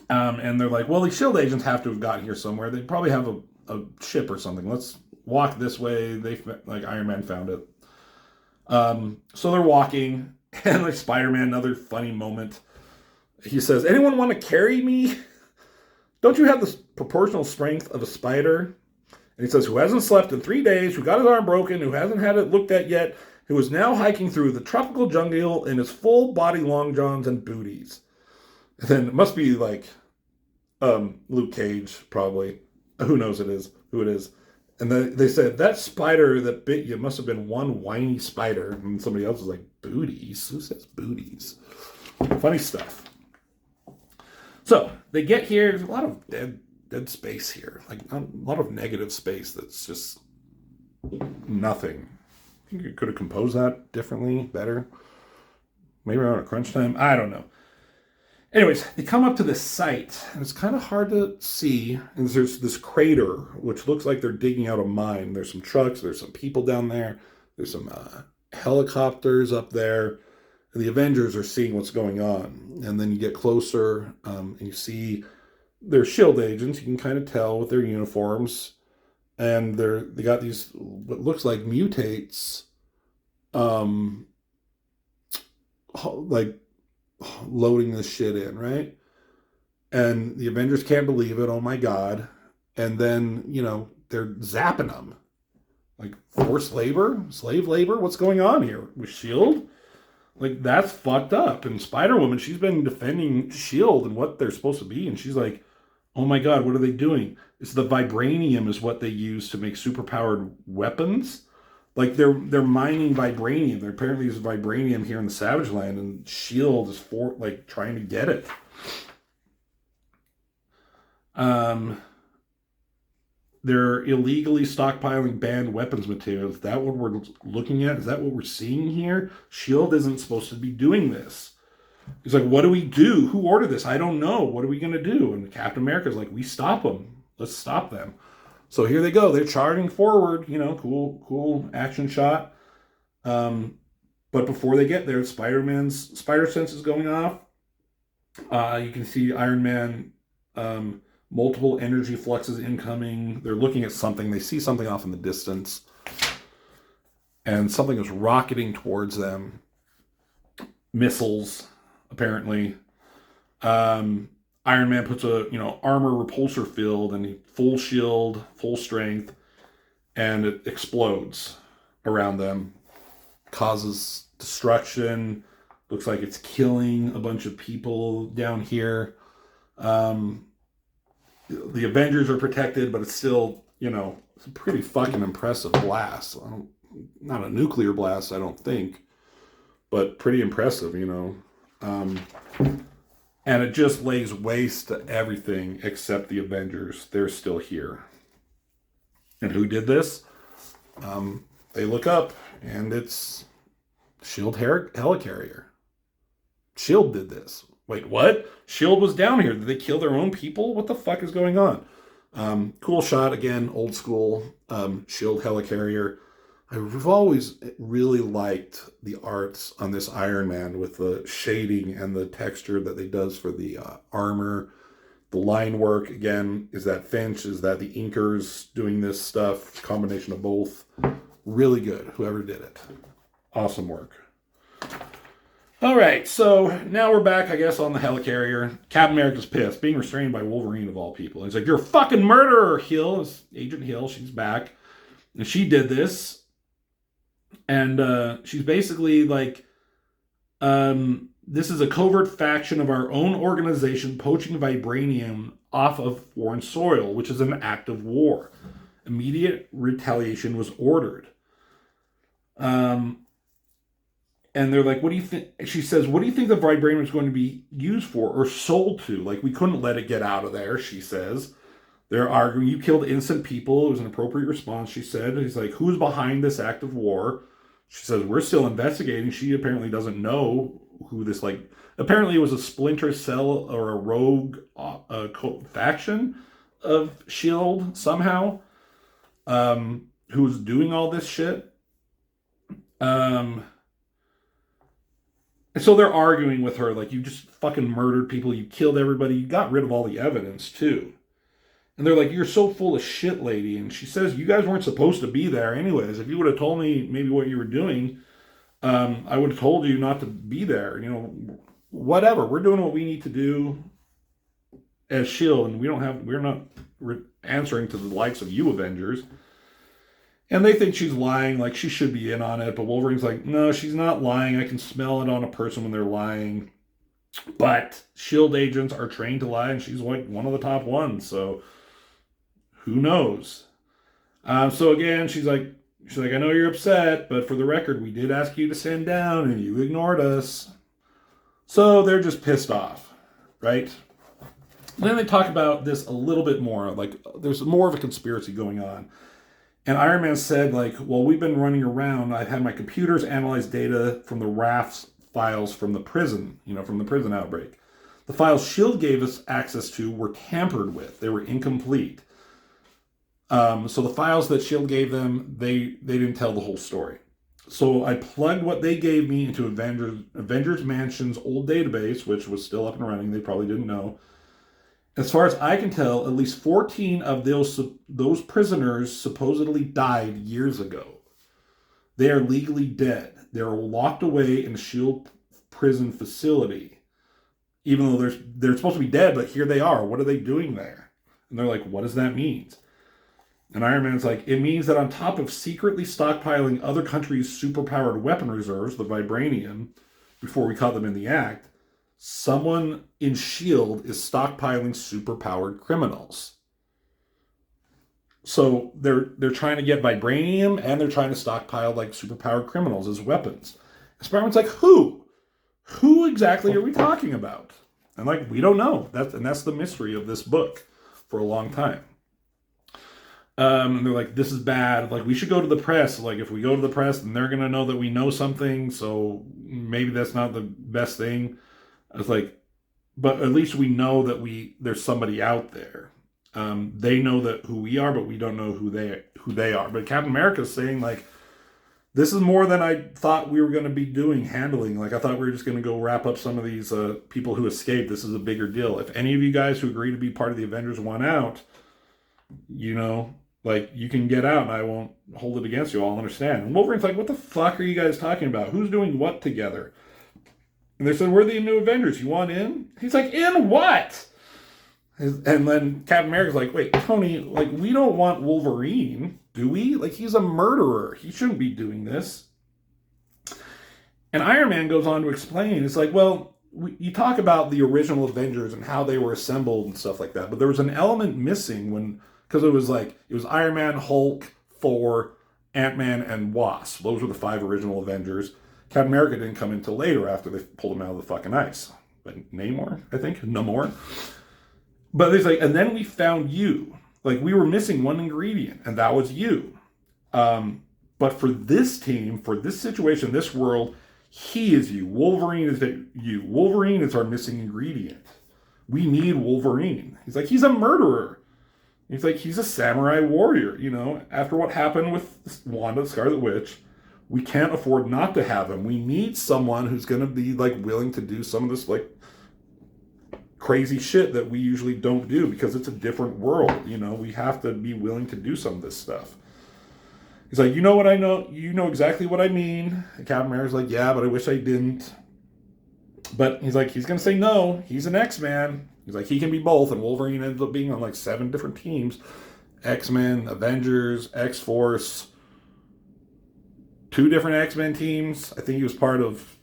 And they're like, well, the SHIELD agents have to have gotten here somewhere. They probably have a ship or something. Let's walk this way. Iron Man found it. So they're walking, and like Spider-Man, another funny moment. He says, anyone want to carry me? Don't you have the proportional strength of a spider? And he says, who hasn't slept in 3 days, who got his arm broken, who hasn't had it looked at yet, who is now hiking through the tropical jungle in his full body long johns and booties. And then it must be like Luke Cage, probably. Who knows who it is. And they said, that spider that bit you must have been one whiny spider. And somebody else was like, booties? Who says booties? Funny stuff. So they get here. There's a lot of dead space here. Like a lot of negative space that's just nothing. I think you could have composed that differently, better. Maybe around a crunch time. I don't know. Anyways, they come up to this site, and it's kind of hard to see. And there's this crater, which looks like they're digging out a mine. There's some trucks. There's some people down there. There's some helicopters up there. And the Avengers are seeing what's going on. And then you get closer, and you see they're SHIELD agents. You can kind of tell with their uniforms. And they got these, what looks like mutates, like loading this shit in, right? And the Avengers can't believe it. Oh my God. And then, they're zapping them. Like forced labor, slave labor. What's going on here with SHIELD? Like, that's fucked up. And Spider-Woman, she's been defending SHIELD and what they're supposed to be. And she's like, oh my God, what are they doing? It's the vibranium is what they use to make superpowered weapons. Like, they're mining vibranium. There apparently is vibranium here in the Savage Land, and SHIELD is trying to get it. They're illegally stockpiling banned weapons materials. Is that what we're looking at? Is that what we're seeing here? SHIELD isn't supposed to be doing this. He's like, what do we do? Who ordered this? I don't know. What are we going to do? And Captain America's like, we stop them. Let's stop them. So here they go. They're charging forward. Cool action shot. But before they get there, Spider-Man's spider sense is going off. You can see Iron Man, multiple energy fluxes incoming. They're looking at something. They see something off in the distance. And something is rocketing towards them. Missiles, apparently. Iron Man puts a, armor repulsor field and full shield, full strength, and it explodes around them. Causes destruction. Looks like it's killing a bunch of people down here. The Avengers are protected, but it's still, it's a pretty fucking impressive blast. Not a nuclear blast, I don't think, but pretty impressive, And it just lays waste to everything except the Avengers. They're still here. And who did this? They look up, and it's SHIELD helicarrier. SHIELD did this. Wait, what? SHIELD was down here. Did they kill their own people? What the fuck is going on? Cool shot, again, old school shield helicarrier. I've always really liked the arts on this Iron Man with the shading and the texture that they does for the armor. The line work, again, is that Finch? Is that the inkers doing this stuff? Combination of both. Really good, whoever did it. Awesome work. All right, so now we're back, I guess, on the helicarrier. Captain America's pissed, being restrained by Wolverine of all people. He's like, "You're a fucking murderer, Hill." It's Agent Hill, she's back. And she did this. And she's basically like, this is a covert faction of our own organization poaching vibranium off of foreign soil, which is an act of war. Immediate retaliation was ordered. And they're like, "What do you think?" She says, "What do you think the vibranium is going to be used for or sold to? Like, we couldn't let it get out of there," she says. They're arguing, "You killed innocent people. It was an appropriate response," she said. He's like, "Who's behind this act of war?" She says, "We're still investigating." She apparently doesn't know who this, like, apparently it was a splinter cell or a rogue faction of S.H.I.E.L.D. somehow, who's doing all this shit. And so they're arguing with her, like, "You just fucking murdered people, you killed everybody, you got rid of all the evidence too." And they're like, "You're so full of shit, lady." And she says, "You guys weren't supposed to be there anyways. If you would have told me maybe what you were doing, I would have told you not to be there. You know, whatever. We're doing what we need to do as S.H.I.E.L.D. and we're not answering to the likes of you Avengers." And they think she's lying, like she should be in on it. But Wolverine's like, "No, she's not lying. I can smell it on a person when they're lying. But S.H.I.E.L.D. agents are trained to lie, and she's like one of the top ones. So who knows?" So again, she's like, "I know you're upset, but for the record, we did ask you to stand down, and you ignored us." So they're just pissed off, right? And then they talk about this a little bit more. Like, there's more of a conspiracy going on. And Iron Man said, like, "Well, we've been running around. I've had my computers analyze data from the RAF's files from the prison, from the prison outbreak. The files S.H.I.E.L.D. gave us access to were tampered with. They were incomplete. So the files that S.H.I.E.L.D. gave them, they didn't tell the whole story. So I plugged what they gave me into Avengers Mansion's old database, which was still up and running. They probably didn't know. As far as I can tell, at least 14 of those prisoners supposedly died years ago. They are legally dead. They are locked away in a S.H.I.E.L.D. prison facility. Even though they're supposed to be dead, but here they are. What are they doing there?" And they're like, "What does that mean?" And Iron Man's like, "It means that on top of secretly stockpiling other countries' superpowered weapon reserves, the vibranium, before we caught them in the act, someone in S.H.I.E.L.D. is stockpiling superpowered criminals." So they're trying to get vibranium and they're trying to stockpile like superpowered criminals as weapons. And Spider-Man's like, "Who? Who exactly are we talking about?" And like, we don't know. That's the mystery of this book for a long time. And they're like, "This is bad. Like, we should go to the press. Like, if we go to the press, then they're gonna know that we know something. So maybe that's not the best thing." I was like, "But at least we know that there's somebody out there. They know that who we are, but we don't know who they are." But Captain America's saying, like, "This is more than I thought we were going to be handling. Like, I thought we were just going to go wrap up some of these people who escaped. This is a bigger deal. If any of you guys who agree to be part of the Avengers want out, like, you can get out and I won't hold it against you. I'll understand." And Wolverine's like, "What the fuck are you guys talking about? Who's doing what together?" And they said, "We're the new Avengers. You want in?" He's like, "In what?" And then Captain America's like, "Wait, Tony, like, we don't want Wolverine, do we? Like, he's a murderer. He shouldn't be doing this." And Iron Man goes on to explain, it's like, "Well, you talk about the original Avengers and how they were assembled and stuff like that, but there was an element missing because it was Iron Man, Hulk, Thor, Ant-Man, and Wasp. Those were the 5 original Avengers. Captain America didn't come in until later after they pulled him out of the fucking ice. But Namor, I think? Namor. But it's like, and then we found you. Like, we were missing one ingredient, and that was you. But for this team, for this situation, this world, he is you. Wolverine is you. Wolverine is our missing ingredient. We need Wolverine." He's like, "He's a murderer. He's like, he's a samurai warrior, you know. After what happened with Wanda, the Scarlet Witch, we can't afford not to have him. We need someone who's going to be like willing to do some of this like crazy shit that we usually don't do because it's a different world, you know. We have to be willing to do some of this stuff. He's like, you know what I know? You know exactly what I mean. And Captain America's like, yeah, but I wish I didn't. But he's like, he's going to say no. He's an X-Man. He's like, he can be both. And Wolverine ends up being on like 7 different teams. X-Men, Avengers, X-Force, 2 different X-Men teams. I think he was part of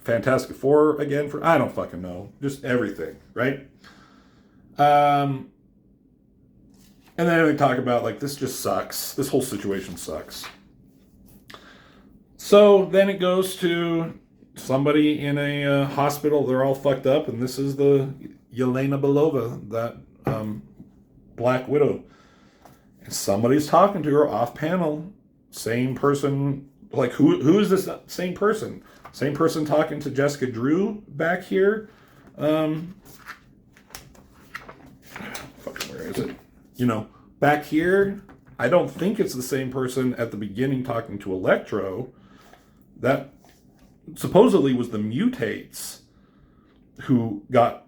Fantastic Four again. I don't fucking know. Just everything, right? And then they talk about, like, this just sucks. This whole situation sucks. So then it goes to somebody in a hospital. They're all fucked up. And this is the Yelena Belova, that Black Widow. And somebody's talking to her off panel. Same person. Like, who is this same person? Same person talking to Jessica Drew back here. Fucking, where is it? You know, back here, I don't think it's the same person at the beginning talking to Electro. That supposedly was the mutates who got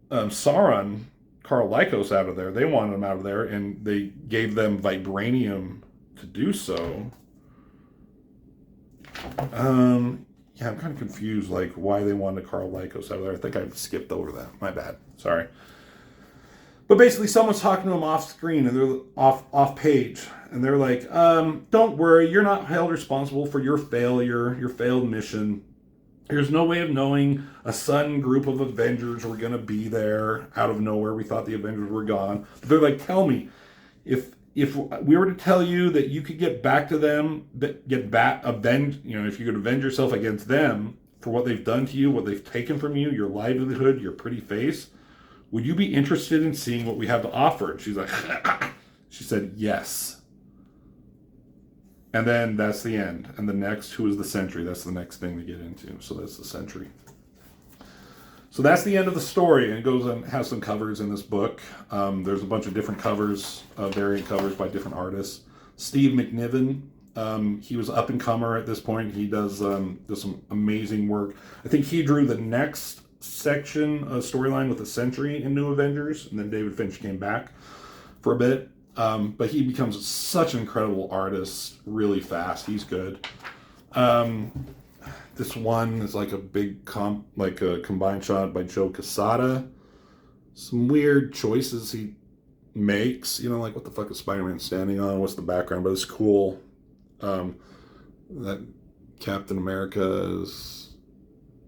Sauron, Karl Lycos out of there. They wanted him out of there, and they gave them vibranium to do so. Yeah, I'm kind of confused, like, why they wanted Karl Lycos out of there. I think I skipped over that. My bad. Sorry. But basically, someone's talking to them off screen, and they're off page, and they're like, don't worry, you're not held responsible for your failure, your failed mission. There's no way of knowing a sudden group of Avengers were going to be there out of nowhere. We thought the Avengers were gone. But they're like, tell me, if we were to tell you that you could get back to them, avenge, you know, if you could avenge yourself against them for what they've done to you, what they've taken from you, your livelihood, your pretty face, would you be interested in seeing what we have to offer? And she's like, she said, yes. And then that's the end. And the next, who is the Sentry? That's the next thing to get into. So that's the Sentry. So that's the end of the story. And it goes and has some covers in this book. There's a bunch of different covers, variant covers by different artists. Steve McNiven, he was up and comer at this point. He does some amazing work. I think he drew the next section storyline with the Sentry in New Avengers, and then David Finch came back for a bit. But he becomes such an incredible artist really fast. He's good. This one is like a big a combined shot by Joe Quesada. Some weird choices he makes. You know, like what the fuck is Spider-Man standing on? What's the background? But it's cool. That Captain America is,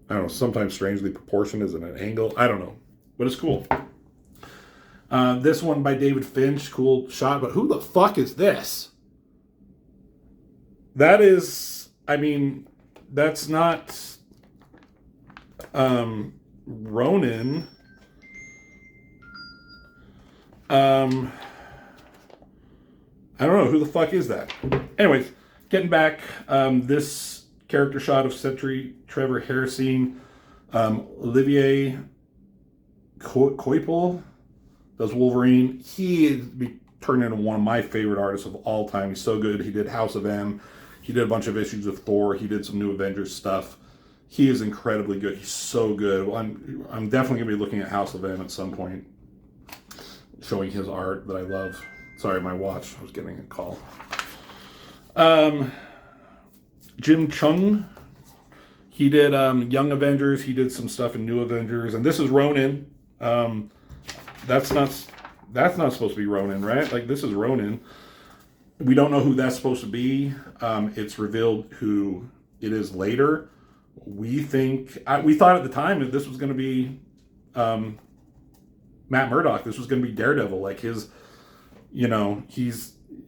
I don't know, sometimes strangely proportioned as an angle. I don't know. But it's cool. This one by David Finch, cool shot. But who the fuck is this? That is, I mean, that's not Ronin. I don't know, who the fuck is that? Anyways, getting back, this character shot of Sentry Trevor Hairsine, Olivier Coipel does Wolverine. He is turned into one of my favorite artists of all time. He's so good. He did House of M. He did a bunch of issues of Thor. He did some New Avengers stuff. He is incredibly good. He's so good. Well, I'm definitely going to be looking at House of M at some point, showing his art that I love. Sorry, my watch. I was getting a call. Jim Chung. He did Young Avengers. He did some stuff in New Avengers. And this is Ronin. That's not supposed to be Ronin, right? Like, this is Ronin. We don't know who that's supposed to be. It's revealed who it is later. We thought at the time that this was going to be Matt Murdock. This was going to be Daredevil. Like, his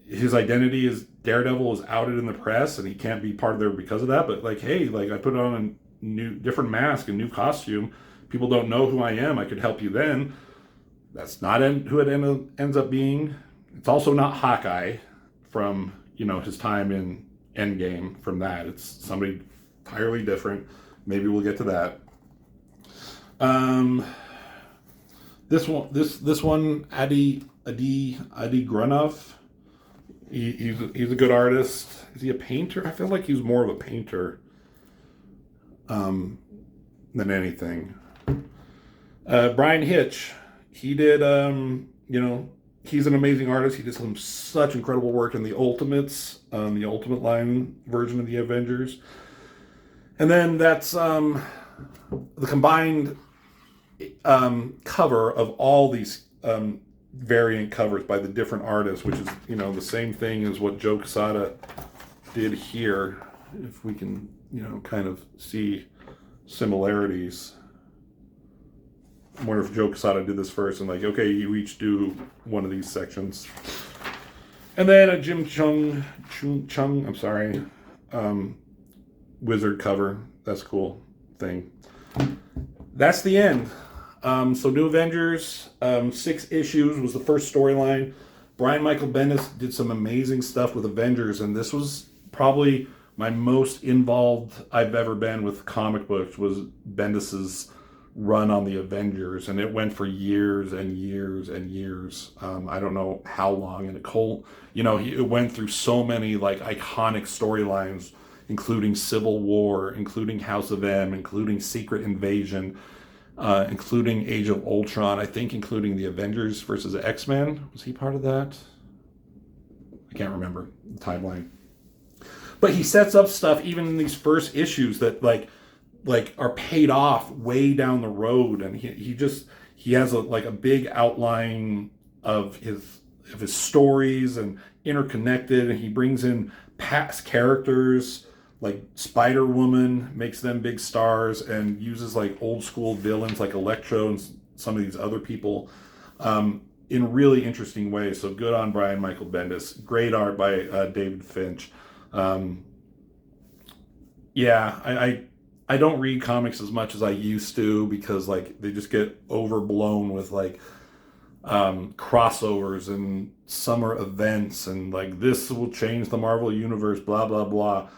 identity as Daredevil is outed in the press, and he can't be part of there because of that. But like, hey, like, I put on a different mask, a new costume. People don't know who I am. I could help you then. That's not who it ends up being. It's also not Hawkeye from, his time in Endgame from that. It's somebody entirely different. Maybe we'll get to that. This one, Adi Grunov. He's a good artist. Is he a painter? I feel like he's more of a painter than anything. Brian Hitch, he did, he's an amazing artist. He did such incredible work in the Ultimates, the Ultimate Line version of the Avengers. And then that's the combined cover of all these variant covers by the different artists, which is, the same thing as what Joe Quesada did here. If we can, kind of see similarities. I wonder if Joe Quesada did this first and like, okay, you each do one of these sections. And then a Jim Chung, I'm sorry, Wizard cover. That's a cool thing. That's the end. So New Avengers, 6 issues was the first storyline. Brian Michael Bendis did some amazing stuff with Avengers, and this was probably my most involved I've ever been with comic books, was Bendis's run on the Avengers, and it went for years and years and years. I don't know how long, and it went through so many like iconic storylines, including Civil War, including House of M, including Secret Invasion, including Age of Ultron, I think including the Avengers versus X-Men. Was he part of that? I can't remember the timeline. But he sets up stuff even in these first issues that like are paid off way down the road, and he has a big outline of his stories and interconnected, and he brings in past characters like Spider-Woman, makes them big stars, and uses like old school villains like Electro and some of these other people in really interesting ways. So good on Brian Michael Bendis. Great art by David Finch. I don't read comics as much as I used to, because like they just get overblown with like crossovers and summer events and like this will change the Marvel universe, blah blah blah.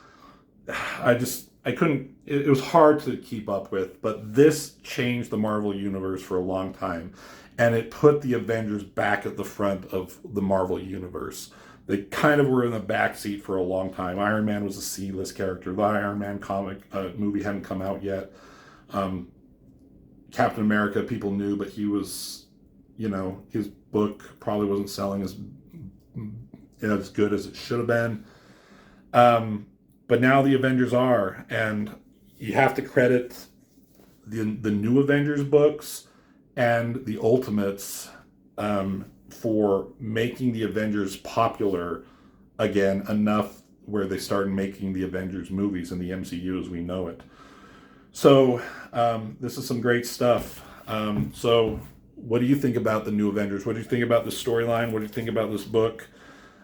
I couldn't, it was hard to keep up with, but this changed the Marvel universe for a long time, and it put the Avengers back at the front of the Marvel universe. They kind of were in the backseat for a long time. Iron Man was a C-list character. The Iron Man comic movie hadn't come out yet. Captain America, people knew, but he was, his book probably wasn't selling as good as it should have been. But now the Avengers are, and you have to credit the new Avengers books and the Ultimates for making the Avengers popular again enough where they started making the Avengers movies in the MCU as we know it. So this is some great stuff. So what do you think about the new Avengers? What do you think about the storyline? What do you think about this book?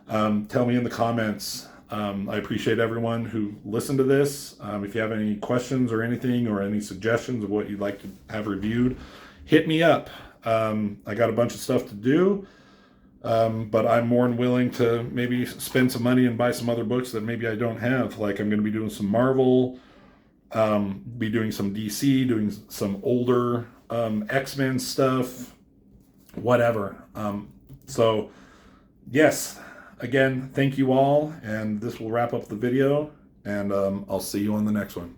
Tell me in the comments. I appreciate everyone who listened to this. If you have any questions or anything, or any suggestions of what you'd like to have reviewed, hit me up. I got a bunch of stuff to do, but I'm more than willing to maybe spend some money and buy some other books that maybe I don't have. Like I'm going to be doing some Marvel, be doing some DC, doing some older X-Men stuff, whatever. So yes, again, thank you all, and this will wrap up the video, and I'll see you on the next one.